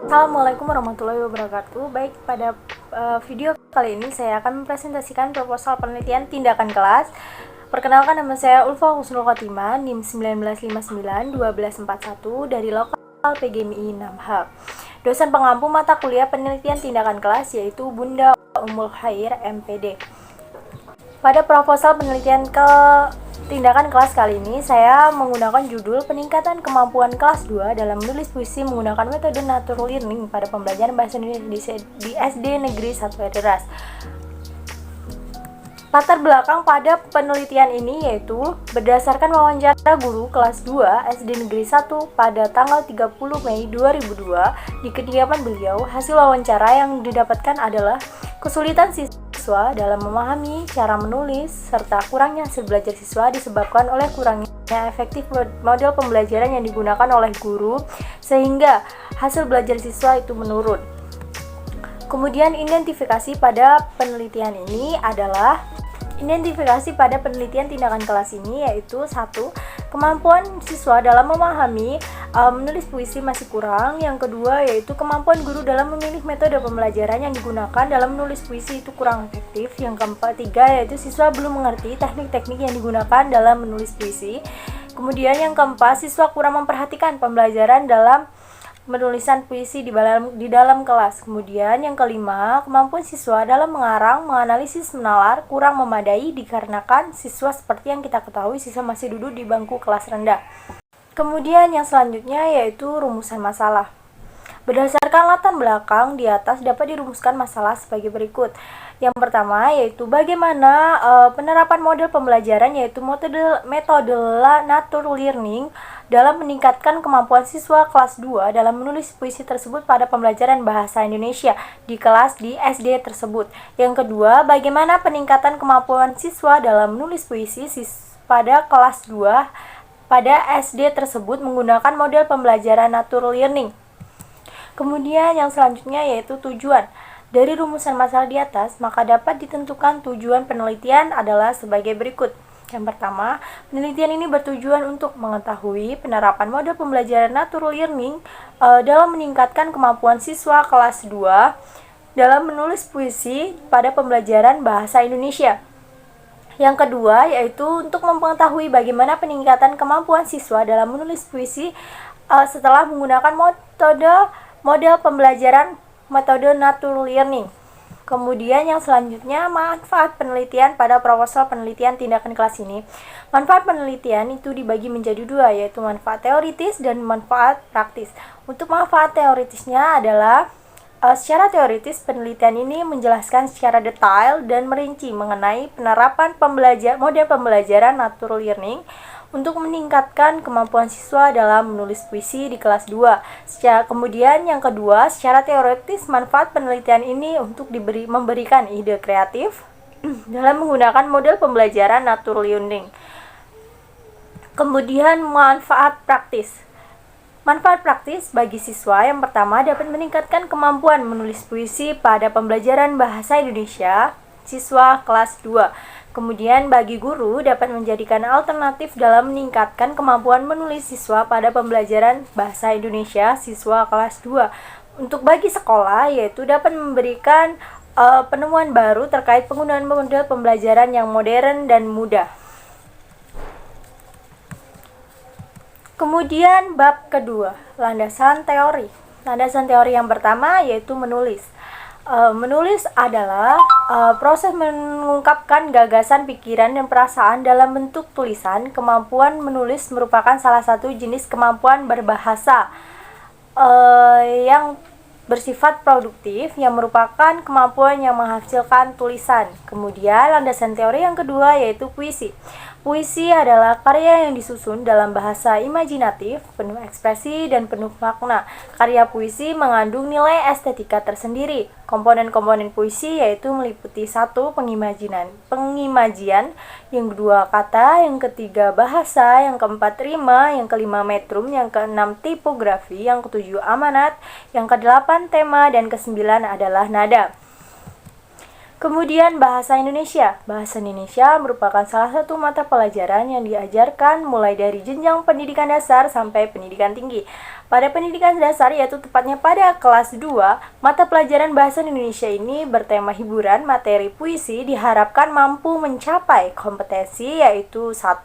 Assalamualaikum warahmatullahi wabarakatuh. Baik, pada video kali ini saya akan mempresentasikan proposal penelitian tindakan kelas. Perkenalkan, nama saya Ulfa Husnul Khotimah, NIM 1959-1241 dari lokal PGMI 6H. Dosen pengampu mata kuliah penelitian tindakan kelas yaitu Bunda Ummul Khair, MPD. Pada proposal penelitian tindakan kelas kali ini, saya menggunakan judul Peningkatan Kemampuan Kelas 2 dalam menulis puisi menggunakan metode natural learning pada pembelajaran bahasa Indonesia di SD Negeri 1 Ederas. Latar belakang pada penelitian ini yaitu berdasarkan wawancara guru kelas 2 SD Negeri 1 pada tanggal 30 Mei 2002 di kediaman beliau. Hasil wawancara yang didapatkan adalah kesulitan siswa dalam memahami cara menulis serta kurangnya hasil belajar siswa disebabkan oleh kurangnya efektif model pembelajaran yang digunakan oleh guru sehingga hasil belajar siswa itu menurun. Kemudian identifikasi pada penelitian tindakan kelas ini yaitu 1. Kemampuan siswa dalam memahami menulis puisi masih kurang. Yang kedua yaitu kemampuan guru dalam memilih metode pembelajaran yang digunakan dalam menulis puisi itu kurang efektif. Yang ketiga yaitu siswa belum mengerti teknik-teknik yang digunakan dalam menulis puisi. Kemudian yang keempat, siswa kurang memperhatikan pembelajaran dalam menulisan puisi di dalam kelas. Kemudian yang kelima, kemampuan siswa dalam mengarang, menganalisis, menalar kurang memadai dikarenakan siswa seperti yang kita ketahui siswa masih duduk di bangku kelas rendah. Kemudian yang selanjutnya yaitu rumusan masalah. Berdasarkan latar belakang di atas dapat dirumuskan masalah sebagai berikut. Yang pertama yaitu bagaimana penerapan model pembelajaran yaitu metode natural learning dalam meningkatkan kemampuan siswa kelas 2 dalam menulis puisi tersebut pada pembelajaran bahasa Indonesia di kelas di SD tersebut. Yang kedua, bagaimana peningkatan kemampuan siswa dalam menulis puisi pada kelas 2 pada SD tersebut menggunakan model pembelajaran natural learning. Kemudian yang selanjutnya yaitu tujuan. Dari rumusan masalah di atas, maka dapat ditentukan tujuan penelitian adalah sebagai berikut. Yang pertama, penelitian ini bertujuan untuk mengetahui penerapan model pembelajaran natural learning dalam meningkatkan kemampuan siswa kelas 2 dalam menulis puisi pada pembelajaran bahasa Indonesia. Yang kedua, yaitu untuk mengetahui bagaimana peningkatan kemampuan siswa dalam menulis puisi setelah menggunakan model pembelajaran metode natural learning. Kemudian yang selanjutnya, manfaat penelitian pada proposal penelitian tindakan kelas ini. Manfaat penelitian itu dibagi menjadi dua, yaitu manfaat teoritis dan manfaat praktis. Untuk manfaat teoritisnya adalah secara teoritis penelitian ini menjelaskan secara detail dan merinci mengenai penerapan model pembelajaran natural learning untuk meningkatkan kemampuan siswa dalam menulis puisi di kelas 2. Kemudian yang kedua, secara teoritis manfaat penelitian ini untuk memberikan ide kreatif dalam menggunakan model pembelajaran natural learning. Kemudian manfaat praktis. Manfaat praktis bagi siswa yang pertama dapat meningkatkan kemampuan menulis puisi pada pembelajaran bahasa Indonesia siswa kelas 2. Kemudian bagi guru dapat menjadikan alternatif dalam meningkatkan kemampuan menulis siswa pada pembelajaran bahasa Indonesia siswa kelas 2. Untuk bagi sekolah yaitu dapat memberikan penemuan baru terkait penggunaan model pembelajaran yang modern dan mudah. Kemudian bab kedua, landasan teori. Landasan teori yang pertama yaitu menulis. Menulis adalah proses mengungkapkan gagasan, pikiran, dan perasaan dalam bentuk tulisan. Kemampuan menulis merupakan salah satu jenis kemampuan berbahasa yang bersifat produktif, yang merupakan kemampuan yang menghasilkan tulisan. Kemudian landasan teori yang kedua yaitu puisi. Puisi adalah karya yang disusun dalam bahasa imajinatif, penuh ekspresi, dan penuh makna. Karya puisi mengandung nilai estetika tersendiri. Komponen-komponen puisi yaitu meliputi 1. Pengimajian, yang kedua kata, yang ketiga bahasa, yang keempat rima, yang kelima metrum, yang keenam tipografi, yang ketujuh amanat, yang kedelapan tema, dan kesembilan adalah nada. Kemudian bahasa Indonesia. Bahasa Indonesia merupakan salah satu mata pelajaran yang diajarkan mulai dari jenjang pendidikan dasar sampai pendidikan tinggi. Pada pendidikan dasar, yaitu tepatnya pada kelas 2, mata pelajaran bahasa Indonesia ini bertema hiburan, materi puisi diharapkan mampu mencapai kompetensi yaitu 1.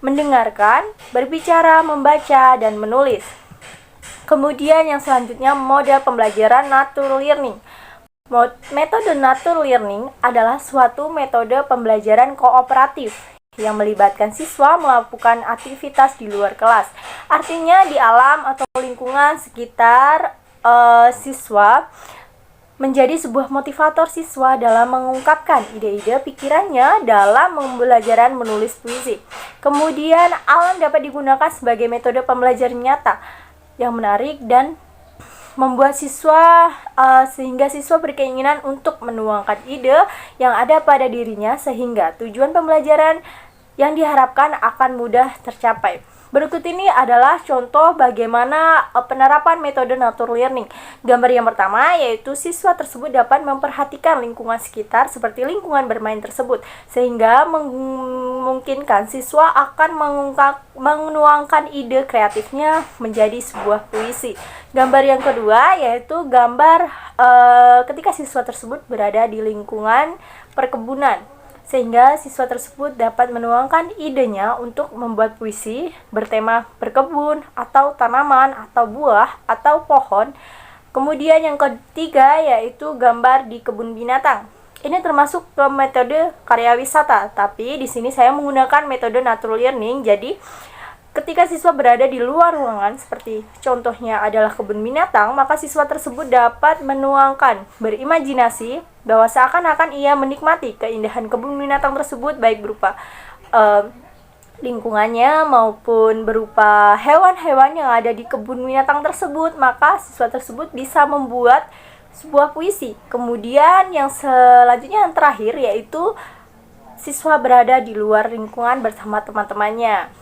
Mendengarkan, berbicara, membaca, dan menulis. Kemudian yang selanjutnya model pembelajaran natural learning. Metode natural learning adalah suatu metode pembelajaran kooperatif yang melibatkan siswa melakukan aktivitas di luar kelas. Artinya di alam atau lingkungan sekitar siswa menjadi sebuah motivator siswa dalam mengungkapkan ide-ide pikirannya dalam pembelajaran menulis puisi. Kemudian alam dapat digunakan sebagai metode pembelajaran nyata yang menarik dan membuat siswa sehingga siswa berkeinginan untuk menuangkan ide yang ada pada dirinya sehingga tujuan pembelajaran yang diharapkan akan mudah tercapai. Berikut ini adalah contoh bagaimana penerapan metode natural learning. Gambar yang pertama yaitu siswa tersebut dapat memperhatikan lingkungan sekitar seperti lingkungan bermain tersebut sehingga memungkinkan siswa akan menuangkan ide kreatifnya menjadi sebuah puisi. Gambar yang kedua yaitu gambar ketika siswa tersebut berada di lingkungan perkebunan sehingga siswa tersebut dapat menuangkan idenya untuk membuat puisi bertema berkebun atau tanaman atau buah atau pohon. Kemudian yang ketiga yaitu gambar di kebun binatang. Ini termasuk ke metode karya wisata, tapi di sini saya menggunakan metode natural learning. Jadi ketika siswa berada di luar ruangan, seperti contohnya adalah kebun binatang, maka siswa tersebut dapat menuangkan, berimajinasi bahwa seakan-akan ia menikmati keindahan kebun binatang tersebut, baik berupa lingkungannya maupun berupa hewan-hewan yang ada di kebun binatang tersebut. Maka siswa tersebut bisa membuat sebuah puisi. Kemudian yang selanjutnya yang terakhir yaitu siswa berada di luar lingkungan bersama teman-temannya.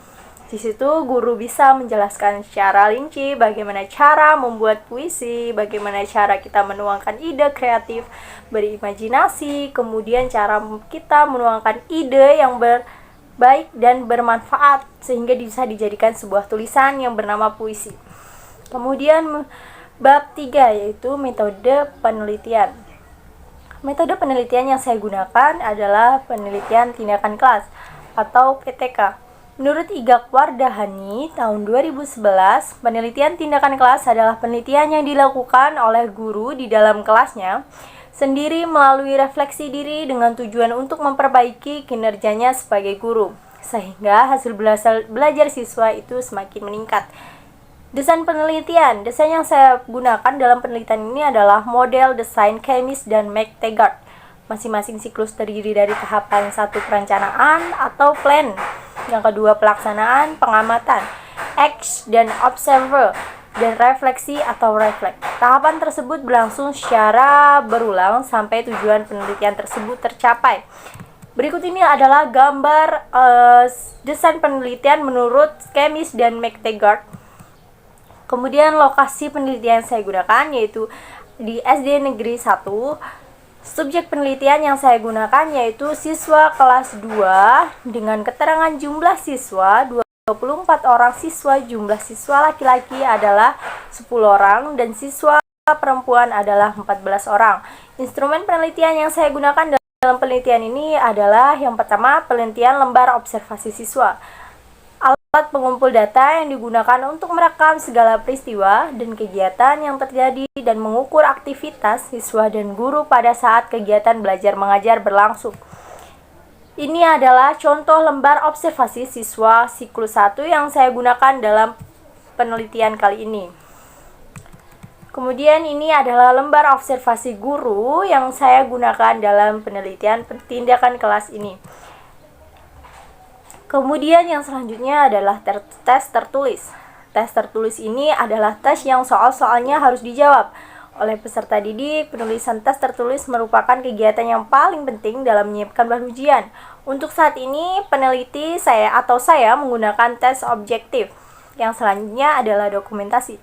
Di situ guru bisa menjelaskan secara rinci bagaimana cara membuat puisi, bagaimana cara kita menuangkan ide kreatif, berimajinasi, kemudian cara kita menuangkan ide yang baik dan bermanfaat sehingga bisa dijadikan sebuah tulisan yang bernama puisi. Kemudian bab 3 yaitu metode penelitian. Metode penelitian yang saya gunakan adalah penelitian tindakan kelas atau PTK. Menurut Igak Wardahani tahun 2011, penelitian tindakan kelas adalah penelitian yang dilakukan oleh guru di dalam kelasnya sendiri melalui refleksi diri dengan tujuan untuk memperbaiki kinerjanya sebagai guru, sehingga hasil belajar siswa itu semakin meningkat. Desain penelitian. Desain yang saya gunakan dalam penelitian ini adalah model, desain, Chemis, dan McTaggart. Masing-masing siklus terdiri dari tahapan 1 perencanaan atau plan, yang kedua pelaksanaan, pengamatan, X dan observer, dan refleksi atau reflect. Tahapan tersebut berlangsung secara berulang sampai tujuan penelitian tersebut tercapai. Berikut ini adalah gambar desain penelitian menurut Chemis dan McTaggart. Kemudian lokasi penelitian saya gunakan yaitu di SD Negeri 1. Subjek penelitian yang saya gunakan yaitu siswa kelas 2 dengan keterangan jumlah siswa 24 orang siswa, jumlah siswa laki-laki adalah 10 orang dan siswa perempuan adalah 14 orang. Instrumen penelitian yang saya gunakan dalam penelitian ini adalah yang pertama penelitian lembar observasi siswa. Alat pengumpul data yang digunakan untuk merekam segala peristiwa dan kegiatan yang terjadi dan mengukur aktivitas siswa dan guru pada saat kegiatan belajar mengajar berlangsung. Ini adalah contoh lembar observasi siswa siklus 1 yang saya gunakan dalam penelitian kali ini. Kemudian ini adalah lembar observasi guru yang saya gunakan dalam penelitian tindakan kelas ini. Kemudian yang selanjutnya adalah tes tertulis. Tes tertulis ini adalah tes yang soal-soalnya harus dijawab oleh peserta didik. Penulisan tes tertulis merupakan kegiatan yang paling penting dalam menyiapkan bahan ujian. Untuk saat ini, peneliti saya menggunakan tes objektif. Yang selanjutnya adalah dokumentasi.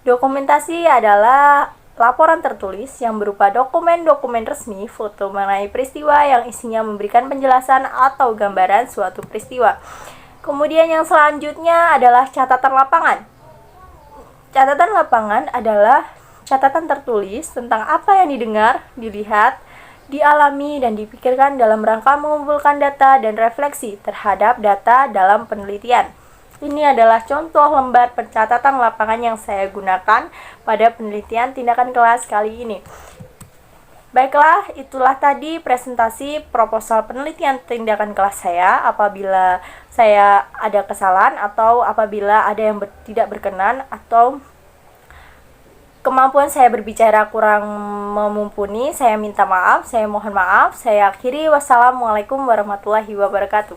Dokumentasi adalah laporan tertulis yang berupa dokumen-dokumen resmi, foto mengenai peristiwa yang isinya memberikan penjelasan atau gambaran suatu peristiwa. Kemudian yang selanjutnya adalah catatan lapangan. Catatan lapangan adalah catatan tertulis tentang apa yang didengar, dilihat, dialami, dan dipikirkan dalam rangka mengumpulkan data dan refleksi terhadap data dalam penelitian. Ini adalah contoh lembar pencatatan lapangan yang saya gunakan pada penelitian tindakan kelas kali ini. Baiklah, itulah tadi presentasi proposal penelitian tindakan kelas saya. Apabila saya ada kesalahan atau apabila ada yang tidak berkenan atau kemampuan saya berbicara kurang mumpuni, saya minta maaf, saya mohon maaf. Saya akhiri, wassalamualaikum warahmatullahi wabarakatuh.